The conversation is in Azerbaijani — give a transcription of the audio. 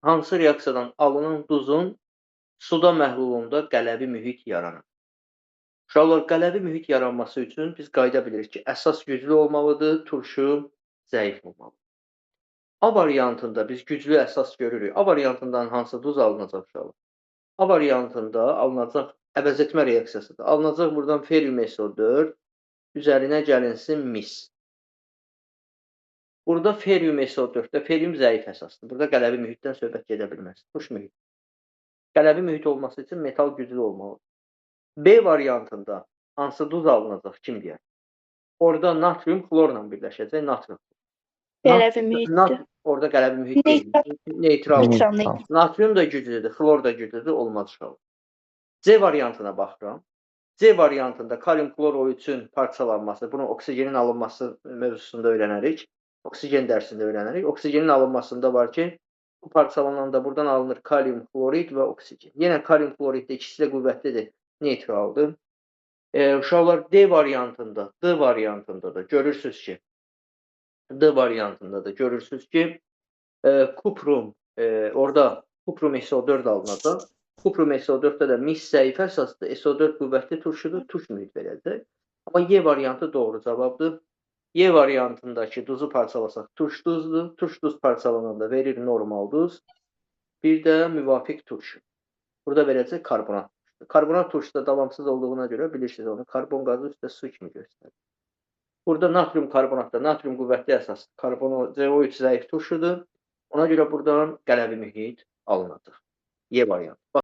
hansı reaksiyadan alınan duzun suda məhlulunda qələvi mühit yaranır? Uşaqlar, qələvi mühit yaranması üçün biz qayda bilirik ki, əsas güclü olmalıdır, turşu zəif olmalıdır. A variantında biz güclü əsas görürük. A variantından hansı duz alınacaq uşaqlar? A variantında alınacaq əvəz etmə reaksiyasıdır. Alınacaq buradan ferium SO4, üzərinə gəlinsin mis. Burada ferium SO4-də ferium zəif əsasdır. Burada qələvi mühitdən söhbət gedə bilməz. Turş mühit. Qələvi mühit olması üçün metal güclü olmalıdır. B variantında hansı duz alınacaq, kim deyər? Orada natrium xlorla birləşəcək, natrium. Qələvi mühitdir. Orada qələvi mühit deyil. Neytral. Natrium da güclüdür, xlor da güclüdür, olmaz uşaq. C variantına baxıram. C variantında kalium klor üçün parçalanması, bunun oksigenin alınması mövzusunda öyrənərik. Oksigen dərsində öyrənərik. Oksigenin alınmasında var ki, bu parçalananda buradan alınır kalium klorid və oksigen. Yenə kalium klorid də ikisi də qüvvətlidir, neytraldır. Uşaqlar D variantında da görürsünüz ki, kuprum, orada kuprum SO4 alınacaq. Kuprum SO4-də də mis zəif əsasdır, SO4 qüvvətli turşudur, turş mühit verəcək. Amma Y variantı doğru cavabdır. Y variantındakı duzu parçalasaq turş duzdur, turş duz parçalananda verir normal duz, bir də müvafiq turşu. Burada verəcək karbonat. Karbonat turşu da davamsız olduğuna görə bilirsiniz onu karbon qazı üstə su kimi göstərir. Burada natrium karbonatda natrium qüvvətli əsas, CO3 zəif turşudur. Ona görə buradan qələvi mühit alınacaq. Y variantı.